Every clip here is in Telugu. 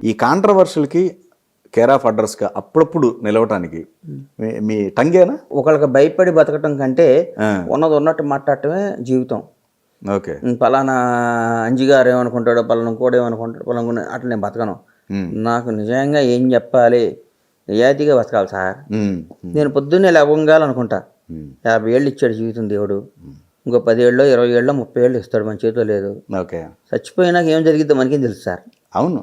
ఈ కాంట్రవర్షియల్కి కేర్ ఆఫ్ అడ్రస్గా అప్పుడప్పుడు నిలవటానికి మీ టంగేనా? ఒకళ్ళకి భయపడి బతకటం కంటే ఉన్నది ఉన్నట్టు మాట్లాడటమే జీవితం. ఓకే. పలానా అంజిగారు ఏమనుకుంటాడో, పలానా ఇంకోటి ఏమనుకుంటాడో, పలానా అట్లా నేను బతకను. నాకు నిజంగా ఏం చెప్పాలి, నిజాయితీగా బతకాలి సార్. నేను పొద్దున్నే లేవగాలనుకుంటా 50 ఏళ్ళు ఇచ్చాడు జీవితం దేవుడు, ఇంకో 10 ఏళ్ళు 20 ఏళ్ళు 30 ఏళ్ళు ఇస్తాడు, మన చేతిలో లేదు. ఓకే. చచ్చిపోయినాక ఏం జరిగిద్దో మనకేం తెలుసు సార్. అవును.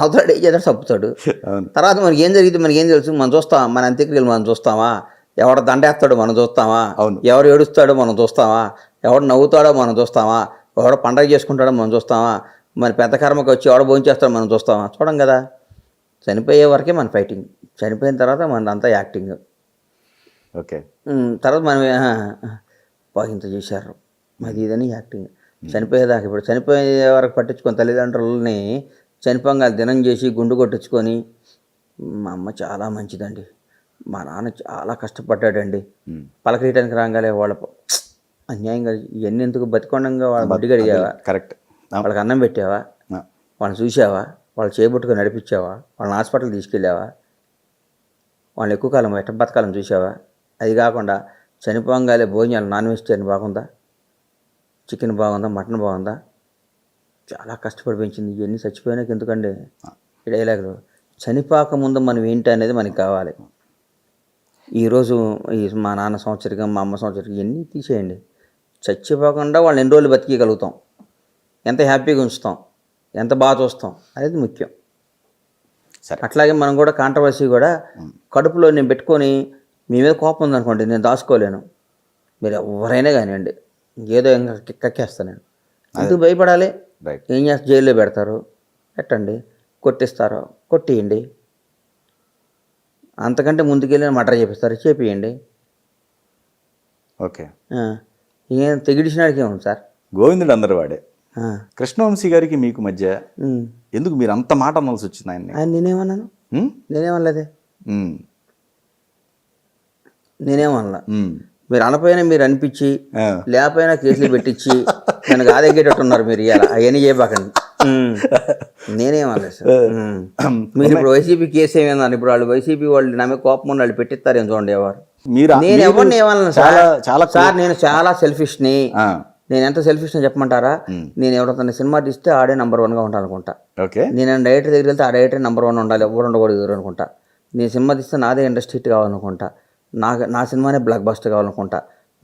అవుతాడు, ఏం చేస్తాడు, చంపుతాడు. తర్వాత మనకి ఏం జరిగితే మనకేం తెలుసు? మనం చూస్తామా? మన అంత్యక్రియలు మనం చూస్తామా? ఎవడ దండేస్తాడో మనం చూస్తామా? ఎవరు ఏడుస్తాడో మనం చూస్తామా? ఎవడు నవ్వుతాడో మనం చూస్తామా? ఎవడ పండగ చేసుకుంటాడో మనం చూస్తామా? మరి పెద్ద కర్మకి వచ్చి ఎవడ భోంచేస్తాడో మనం చూస్తామా? చూడం కదా. చనిపోయే వరకే మన ఫైటింగ్, చనిపోయిన తర్వాత మనదంతా యాక్టింగ్. ఓకే. తర్వాత మనం ఇంత చేశారు అది ఇదని యాక్టింగ్. చనిపోయేదాకా ఇప్పుడు చనిపోయే వరకు పట్టించుకొని తల్లిదండ్రులని చనిపోగా దినం చేసి గుండు కొట్టించుకొని, మా అమ్మ చాలా మంచిదండి, మా నాన్న చాలా కష్టపడ్డాడండి, పలకరీయటానికి రాగానే వాళ్ళ అన్యాయంగా ఇవన్నీ ఎందుకు? బతికొండంగా వాళ్ళ బడ్డీగా అడిగావా? కరెక్ట్. వాళ్ళకి అన్నం పెట్టావా? వాళ్ళని చూసావా? వాళ్ళు చేపట్టుకొని నడిపించావా? వాళ్ళని హాస్పిటల్ తీసుకెళ్ళావా? వాళ్ళని ఎక్కువ కాలం ఎట్ట బతకాలం చూసావా? అది కాకుండా చనిపోగానే భోజనాలు నాన్ వెజిటేరియన్ బాగుందా, చికెన్ బాగుందా, మటన్ బాగుందా? చాలా కష్టపడి పెంచింది. ఇవన్నీ చచ్చిపోయినాక ఎందుకండి ఈ డైలాగులు? చనిపోక ముందు మనం ఏంటి అనేది మనకి కావాలి. ఈరోజు మా నాన్న సంవత్సరికం, మా అమ్మ సంవత్సరికం ఇవన్నీ తీసేయండి. చచ్చిపోకుండా వాళ్ళని ఎన్ని రోజులు బతికగలుగుతాం, ఎంత హ్యాపీగా ఉంచుతాం, ఎంత బాగా చూస్తాం అనేది ముఖ్యం. సరే. అట్లాగే మనం కూడా కాంట్రవర్సీ కూడా కడుపులో నేను పెట్టుకొని, మీ మీద కోపం ఉందనుకోండి, నేను దాచుకోలేను. మీరు ఎవరైనా కానివ్వండి, ఏదో ఇంకా కక్కేస్తాను నేను. ఎందుకు భయపడాలి? ఏం చేస్తే జైల్లో పెడతారు, పెట్టండి. కొట్టిస్తారో కొట్టియండి. అంతకంటే ముందుకెళ్ళి మర్డర్ చేపిస్తారు, చేపియండి. ఓకే. ఏం తెగిడిచినాడికి ఏముంది సార్? గోవిందుడు అందరు వాడే. కృష్ణవంశీ గారికి మీకు మధ్య ఎందుకు మీరు అంత మాట అనాల్సి వచ్చింది ఆయన్ని? ఆయన నేనేమన్నాను? నేనేమనలేదే. నేనేమనలా. మీరు అనపోయినా మీరు అనిపించి, లేకపోయినా కేసులు పెట్టించి నన్ను కాదెగ్గేటట్టున్నారు మీరు. ఇవాళ అవన్నీ చేయబాకండి. నేనేమనలేదు సార్. మీరు ఇప్పుడు వైసీపీ కేసు ఏమన్నారు? ఇప్పుడు వాళ్ళు వైసీపీ వాళ్ళు నా మీద కోపం ఉన్న వాళ్ళు పెట్టిస్తారేం చూడండి ఎవరు. నేను ఎవరిని ఏమన్నా సార్, నేను చాలా సెల్ఫిష్ని. నేను ఎంత సెల్ఫిష్ అని చెప్పమంటారా? నేను ఎవరితో సినిమా తీస్తే ఆడే నెంబర్ 1గా ఉంటానుకుంటా. నేను డైరెక్టర్ దగ్గరికి వెళ్తే ఆ డైరెక్టర్ నెంబర్ 1 ఉండాలి, ఎవరు ఉండకూడదు అనుకుంటా. నేను సినిమా తీస్తే నాదే ఇండస్ట్రీ హిట్ కావాలనుకుంటా. నా సినిమానే బ్లాక్ బస్టర్ కావాలనుకుంటా.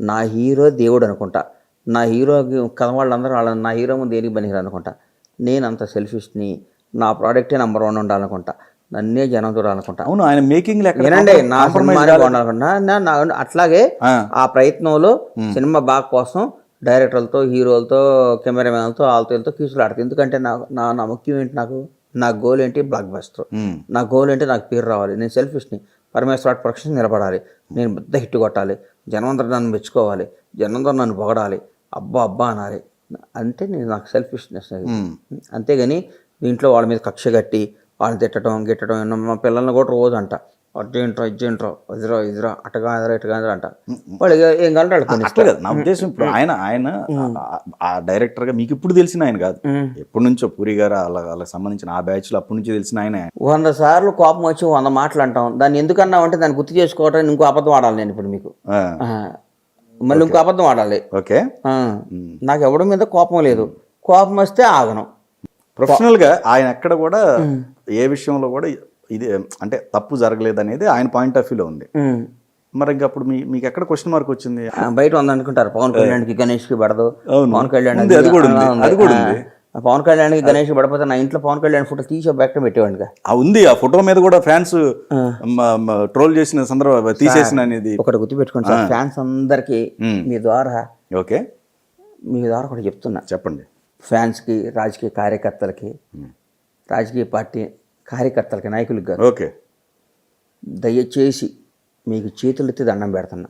నా హీరో దేవుడు అనుకుంటా. నా హీరోకి కథ వాళ్ళందరూ నా హీరో ముందు దేనికి పనికిరా అనుకుంటా. నేను అంత సెల్ఫిష్ని. నా ప్రోడక్టే నెంబర్ 1 ఉండాలనుకుంటా. నన్నే జనం చూడాలనుకుంటా. అవును, ఆయన మేకింగ్ ఏనండి, నా సినిమానే బాగుండాలనుకుంటా. అట్లాగే ఆ ప్రయత్నంలో సినిమా బాగా కోసం డైరెక్టర్లతో, హీరోలతో, కెమెరామెన్లతో, వాళ్ళతో కీసులాడతాను. ఎందుకంటే నా ముఖ్యం ఏంటి? నా గోల్ ఏంటి? Block buster. నా గోల్ ఏంటి? నాకు పేరు రావాలి. నేను సెల్ఫిష్ని. పరమేశ్వర ప్రొడక్షన్ నిలబడాలి. నేను పెద్ద హిట్ కొట్టాలి. జనమందరూ నన్ను మెచ్చుకోవాలి. జనందరూ నన్ను పొగడాలి. అబ్బా అబ్బా అనాలి. అంటే నాకు సెల్ఫిష్నెస్. అంతేగాని దీంట్లో వాళ్ళ మీద కక్ష కట్టి వాళ్ళని తిట్టడం మా పిల్లల్ని కూడా రోజు అంట, అర్జెంట్రా ఇజ్జెంట్రా, ఇదిరా అటగా ఇటుగా అంట. వాళ్ళు ఏం కావాలంటే అట్లా కాదు నా ఉద్దేశం. ఇప్పుడు ఆయన ఆ డైరెక్టర్గా మీకు ఇప్పుడు తెలిసిన ఆయన కాదు, ఎప్పటి నుంచో పూరి గారు వాళ్ళకి సంబంధించిన ఆ బ్యాచ్లో అప్పటి నుంచి తెలిసిన ఆయన. 100 సార్లు కోపం వచ్చి 100 మాటలు అంటాం. దాన్ని ఎందుకన్నా అంటే దాన్ని గుర్తు చేసుకోవడానికి ఇంకో అబద్ధం ఆడాలి. నేను ఇప్పుడు మీకు మళ్ళీ ఇంకో అబద్ధం ఆడాలి. ఓకే. నాకు ఎవడి మీద కోపం లేదు. కోపం వస్తే ఆగను. ప్రొఫెషనల్గా ఆయన ఎక్కడ కూడా ఏ విషయంలో కూడా ఇది అంటే తప్పు జరగలేదు అనేది ఆయన పాయింట్ ఆఫ్ వ్యూలో ఉంది. మరి ఇంకా అప్పుడు మీకు ఎక్కడ క్వశ్చన్ మార్క్ వచ్చింది? బయట ఉందనుకుంటారు, పవన్ కళ్యాణ్కి గణేష్కి పడదు. పవన్ కళ్యాణ్ పవన్ కళ్యాణ్కి గణేష్ పడిపోతే నా ఇంట్లో పవన్ కళ్యాణ్ ఫోటో తీసి బ్యాక్ పెట్టేవాడిగా ఉంది. ఆ ఫోటో మీద కూడా ఫ్యాన్స్ ట్రోల్ చేసిన సందర్భం తీసేసిన అనేది ఒకటి గుర్తుపెట్టుకోండి సార్. ఫ్యాన్స్ అందరికీ మీ ద్వారా ఒకటి చెప్తున్నా, చెప్పండి. ఫ్యాన్స్కి, రాజకీయ కార్యకర్తలకి, రాజకీయ పార్టీ కార్యకర్తలకి, నాయకులకి గారు, ఓకే, దయచేసి మీకు చేతులెత్తి దండం పెడుతున్నా,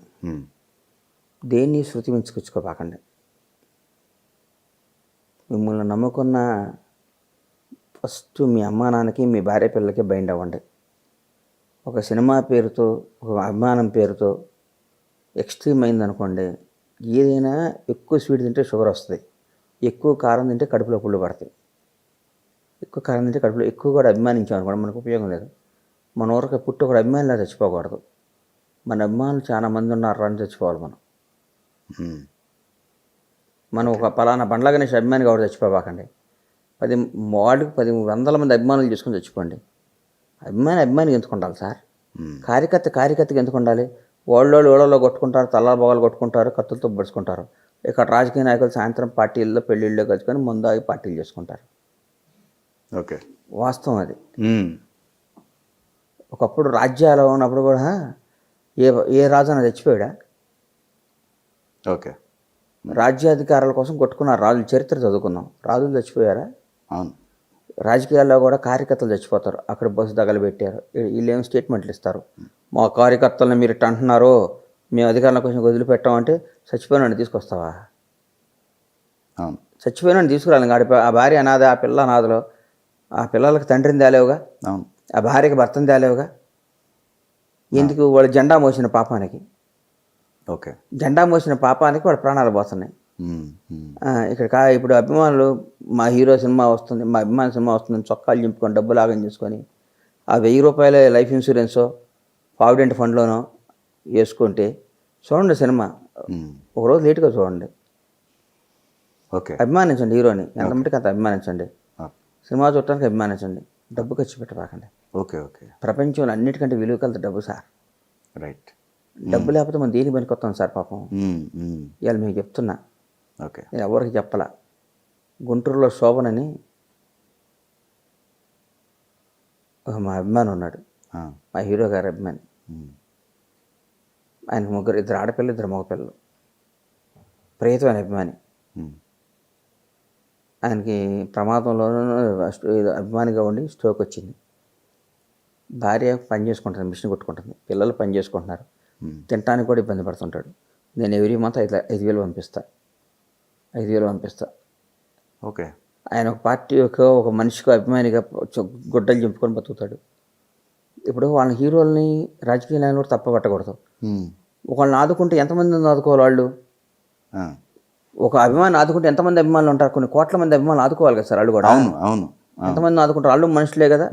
దేన్ని శృతి మించుకొచ్చుకోపాకండి. మిమ్మల్ని నమ్ముకున్న ఫస్ట్ మీ అమ్మా నాన్నకి, మీ భార్య పిల్లలకి బైండ్ అవ్వండి. ఒక సినిమా పేరుతో, ఒక అభిమానం పేరుతో ఎక్స్ట్రీమ్ అయిందనుకోండి, ఏదైనా ఎక్కువ స్వీట్ తింటే షుగర్ వస్తుంది, ఎక్కువ కారం తింటే కడుపులో పుళ్ళు పడతాయి. ఎక్కువ కారం తింటే కడుపులో ఎక్కువ కూడా అభిమానించాం అనుకోండి మనకు ఉపయోగం లేదు. మన ఊరికి పుట్టి ఒకడు అభిమానిలా చచ్చిపోకూడదు. మన అభిమానులు చాలా మంది ఉన్నారు అని చచ్చిపోవాలి మనం. మనం ఒక పలానా బండ్ల గణేష్ అభిమాని కాబట్టి చచ్చిపోబాకండి. 10 మంది అభిమానులు చేసుకుని చచ్చిపోండి. అభిమానికి ఎందుకు ఉండాలి సార్? కార్యకర్తకి ఎందుకు ఉండాలి? ఓళ్ళలో కొట్టుకుంటారు, తల్లాల బొగలు కొట్టుకుంటారు, కత్తులతో పడుచుకుంటారు. ఇక్కడ రాజకీయ నాయకులు సాయంత్రం పార్టీల్లో పెళ్ళిళ్ళలో కలుసుకొని ముందు ఆగి పార్టీలు చేసుకుంటారు. ఓకే, వాస్తవం అది. ఒకప్పుడు రాజ్యాలు ఉన్నప్పుడు కూడా ఏ రాజు అన్న చచ్చిపోయాడా? ఓకే, రాజ్యాధికారాల కోసం కొట్టుకున్నారు రాజుల చరిత్ర చదువుకున్నాం. రాజులు చచ్చిపోయారా? అవును. రాజకీయాల్లో కూడా కార్యకర్తలు చచ్చిపోతారు. అక్కడ బస్సు తగలబెట్టారు. వీళ్ళు ఏం స్టేట్మెంట్లు ఇస్తారు, మా కార్యకర్తలను మీరు ఇట్లా అంటున్నారు, మేము అధికారుల కోసం వదిలిపెట్టామంటే చచ్చిపోయినాన్ని తీసుకొస్తావా? అవును, చచ్చిపోయినాన్ని తీసుకురాలి. ఆ భార్య అనాథ, ఆ పిల్ల అనాథలో, ఆ పిల్లలకు తండ్రిని తేలేవుగా, అవును, ఆ భార్యకి భర్తను తేలేవుగా. ఎందుకు? వాళ్ళు జెండా మోసిన పాపానికి. ఓకే, జెండా మోసిన పాపానికి వాడు ప్రాణాలు పోతున్నాయి. ఇప్పుడు అభిమానులు మా హీరో సినిమా వస్తుంది, మా అభిమాని సినిమా వస్తుందని చొక్కాలు చింపుకొని డబ్బులు ఆగం చేసుకొని ఆ 1000 రూపాయల లైఫ్ ఇన్సూరెన్సో ప్రావిడెంట్ ఫండ్లోనో వేసుకుంటే చూడండి సినిమా. ఒకరోజు లేట్గా చూడండి. ఓకే, అభిమానించండి హీరోని, ఎంతమందికి అంత అభిమానించండి. సినిమా చూడటానికి అభిమానించండి, డబ్బు ఖర్చు పెట్టబాకండి. Okay, okay. ప్రపంచంలో అన్నిటికంటే విలువ కలదు డబ్బు సార్. రైట్. డబ్బు లేకపోతే మనం దేనికి పనికొస్తాం సార్ పాపం. ఇవాళ మీకు చెప్తున్నా, ఓకే, నేను ఎవరికి చెప్పలా. గుంటూరులో శోభనని మా అభిమాని ఉన్నాడు, మా హీరో గారి అభిమాని. ఆయనకు 2 ఆడపిల్లలు 2 మగపిల్లలు. ప్రియతమైన అభిమాని. ఆయనకి ప్రమాదంలోనూ అభిమానిగా ఉండి స్ట్రోక్ వచ్చింది. భార్య పని చేసుకుంటుంది, మిషన్ కొట్టుకుంటుంది, పిల్లలు పని చేసుకుంటున్నారు, తినడానికి కూడా ఇబ్బంది పడుతుంటాడు. నేను ఎవ్రీ మంత్ 5,000 పంపిస్తా. ఓకే. ఆయన ఒక పార్టీ ఒక మనిషికి అభిమానిగా గుడ్డలు చింపుకొని బతుకుతాడు. ఇప్పుడు వాళ్ళ హీరోల్ని రాజకీయ నాయకులు తప్పబట్టకూడదు. ఒకళ్ళని ఆదుకుంటే ఎంతమందిని ఆదుకోవాలి వాళ్ళు? ఒక అభిమాని ఆదుకుంటే ఎంతమంది అభిమానులు ఉంటారు? కొన్ని కోట్ల మంది అభిమానులు ఆదుకోవాలి కదా సార్ వాళ్ళు కూడా. అవును, అవును. ఎంతమంది ఆదుకుంటారు? వాళ్ళు మనుషులే కదా.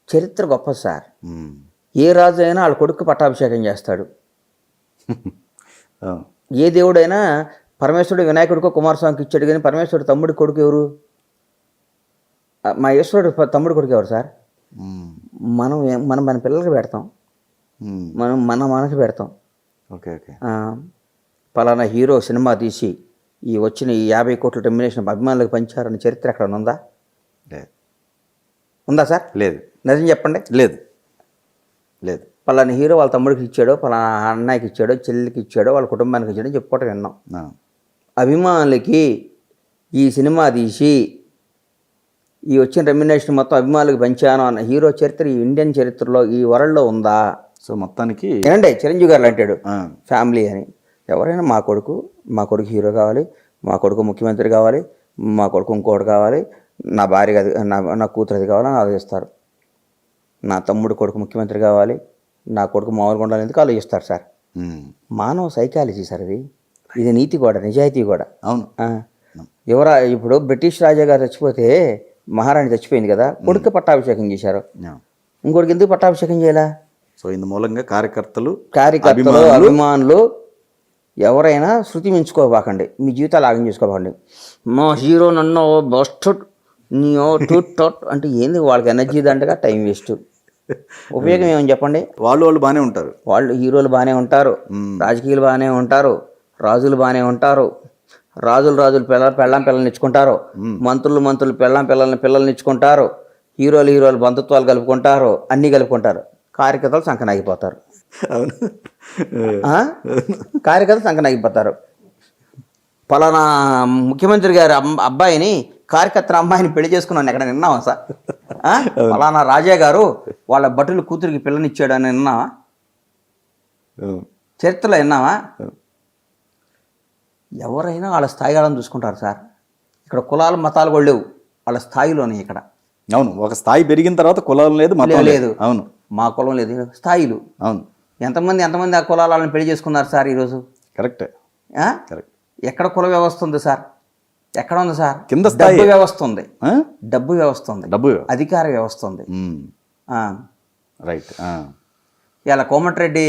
చరిత్ర గొప్ప సార్. ఏ రాజు అయినా వాళ్ళ కొడుకు పట్టాభిషేకం చేస్తాడు. ఏ దేవుడైనా పరమేశ్వరుడు వినాయకుడికో కుమారస్వామికి ఇచ్చాడు, కానీ పరమేశ్వరుడు తమ్ముడి కొడుకు ఎవరు? మా ఈశ్వరుడు తమ్ముడి కొడుకు ఎవరు సార్? మనం మన పిల్లలకి పెడతాం, మనకి పెడతాం. Okay, okay. పలానా హీరో సినిమా తీసి ఈ వచ్చిన ఈ 50 కోట్ల రెమ్యునేషన్ అభిమానులకు పంచారని చరిత్ర ఎక్కడ ఉందా? ఉందా సార్? లేదు. నిజం చెప్పండి. లేదు. పలానా హీరో వాళ్ళ తమ్ముడికి ఇచ్చాడో, పలానా అన్నయ్యకి ఇచ్చాడో, చెల్లికి ఇచ్చాడో, వాళ్ళ కుటుంబానికి ఇచ్చాడో చెప్పుకోవటం విన్నాం. అభిమానులకి ఈ సినిమా తీసి ఈ వచ్చిన రెమ్యునేషన్ మొత్తం అభిమానులకు పంచాను అన్న హీరో చరిత్ర ఈ ఇండియన్ చరిత్రలో, ఈ వరల్డ్లో ఉందా? సో మొత్తానికి ఏనండి, చిరంజీవి గారు అంటాడు ఫ్యామిలీ అని. ఎవరైనా మా కొడుకు హీరో కావాలి, మా కొడుకు ముఖ్యమంత్రి కావాలి, మా కొడుకు ఇంకోటి కావాలి, నా భార్య అది, నా కూతురు అది కావాలని ఆలోచిస్తారు. నా తమ్ముడు కొడుకు ముఖ్యమంత్రి కావాలి, నా కొడుకు మామూలుగా ఉండాలి, ఎందుకు ఆలోచిస్తారు సార్? మానవ సైకాలజీ సార్ ఇది నీతి కూడా, నిజాయితీ కూడా. అవును. ఇప్పుడు బ్రిటిష్ రాజా గారు చచ్చిపోతే మహారాణి చచ్చిపోయింది కదా, కొడుకు పట్టాభిషేకం చేశారు, ఇంకొకటికి ఎందుకు పట్టాభిషేకం చేయాలా? సో ఇందు మూలంగా కార్యకర్తలు అభిమానులు ఎవరైనా శృతి మించుకోబాకండి, మీ జీవితాలు ఆగం చేసుకోబాకండి. మా హీరో నన్ను బస్ట్ అంటే ఏంది? వాళ్ళకి ఎనర్జీ దండగా టైం వేస్ట్, ఉపయోగం ఏమని చెప్పండి? వాళ్ళు బాగానే ఉంటారు, వాళ్ళు హీరోలు బాగానే ఉంటారు, రాజకీయాలు బాగానే ఉంటారు, రాజులు బాగానే ఉంటారు, రాజులు పిల్లల్ని ఇచ్చుకుంటారు, మంత్రులు పిల్లల్ని ఇచ్చుకుంటారు, హీరోలు బంధుత్వాలు కలుపుకుంటారు, అన్నీ కలుపుకుంటారు. కార్యకర్తలు సంకనాగిపోతారు. అవును, కార్యకర్తలు సంకనాగిపోతారు. పలానా ముఖ్యమంత్రి గారి అబ్బాయిని, కార్యకర్త అమ్మాయిని పెళ్లి చేసుకున్నాను ఎక్కడ విన్నావా సార్? పలానా రాజా గారు వాళ్ళ భటులు కూతురికి పిల్లనిచ్చాడు అని విన్నావా? చరిత్రలో విన్నావా? ఎవరైనా వాళ్ళ స్థాయిలను చూసుకుంటారు సార్. ఇక్కడ కులాలు మతాలు కూడా లేవు, వాళ్ళ స్థాయిలోనే ఇక్కడ. అవును, ఒక స్థాయి పెరిగిన తర్వాత కులం లేదు, మతం లేదు. అవును, మా కులం లేదు, స్థాయిలు. అవును, ఎంతమంది ఆ కులాలను పెళ్లి చేసుకున్నారు సార్ ఈరోజు? కరెక్ట్. ఎక్కడ కుల వ్యవస్థ ఉంది సార్? ఎక్కడ ఉంది సార్? కింద స్థాయి. డబ్బు వ్యవస్థ ఉంది, ఆ? డబ్బు వ్యవస్థ ఉంది, డబ్బు అధికార వ్యవస్థ ఉంది. రైట్. ఇలా కోమటిరెడ్డి,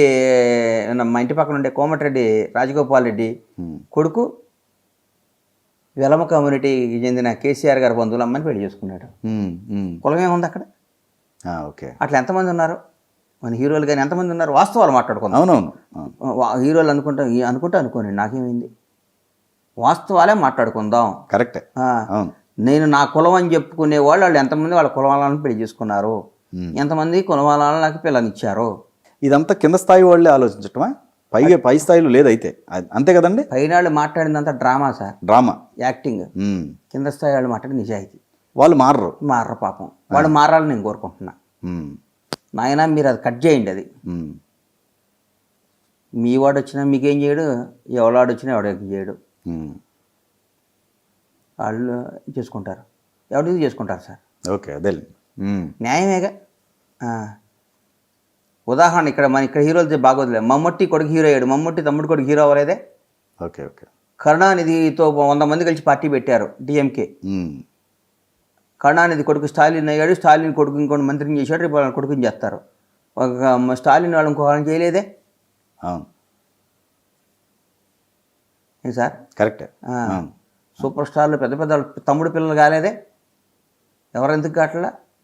మా ఇంటి పక్కన ఉండే కోమటిరెడ్డి రాజగోపాల్ రెడ్డి కొడుకు వెలమ కమ్యూనిటీకి చెందిన కేసీఆర్ గారి బంధువులు అమ్మని పెళ్లి చేసుకున్నాడు. కులం ఏముంది అక్కడ? ఓకే. అట్లా ఎంతమంది ఉన్నారు మన హీరోలు కానీ? ఎంతమంది ఉన్నారు? వాస్తవాలు మాట్లాడుకుందాం. అవునవును. హీరోలు అనుకోండి, నాకేమైంది? వాస్తవాలే మాట్లాడుకుందాం. కరెక్టే. అవును. నేను నా కులం అని చెప్పుకునే వాళ్ళు ఎంతమంది వాళ్ళ కులవాళ్ళని పెళ్లి చేసుకున్నారు, ఎంతమంది కులవాళ్ళకి పిల్లనిచ్చారు? ఇదంతా కింద స్థాయి వాళ్ళే ఆలోచించటమా? పై స్థాయిలో లేదైతే అంతే కదండి. పైన వాళ్ళు మాట్లాడిందంతా డ్రామా సార్, డ్రామా, యాక్టింగ్. కింద స్థాయి వాళ్ళు మాట్లాడి నిజాయితీ. వాళ్ళు మారరు పాపం. వాళ్ళు మారాలని నేను కోరుకుంటున్నా. నాయన మీరు అది కట్ చేయండి. అది మీ వాడు వచ్చినా మీకేం చేయడు, ఎవడాడు వచ్చినా ఎవడికి చేయడు. వాళ్ళు చేసుకుంటారు, ఎవరికి చేసుకుంటారు సార్. ఓకే, అదే న్యాయమేగా. ఉదాహరణ ఇక్కడ హీరోలు బాగోదులే. మమ్మూటి కొడుకు హీరో అయ్యాడు, మమ్మూటి తమ్ముడు కొడుకు హీరో అవ్వలేదే. Okay okay. కరుణానిధితో 100 మంది కలిసి పార్టీ పెట్టారు, డిఎంకే. కరుణానిధి కొడుకు స్టాలిన్ అయ్యాడు, స్టాలిన్ కొడుకు ఇంకొన్ని మంత్రిని చేశాడు, రేపు వాళ్ళ కొడుకుని చేస్తారు. ఒక స్టాలిన్ వాళ్ళు ఇంకొకరిని చేయలేదే. అవును. ఏం సార్? కరెక్టే. సూపర్ స్టార్లు పెద్ద పెద్ద తమ్ముడు పిల్లలు కాలేదే. ఎవరెందుకు కావట్లా?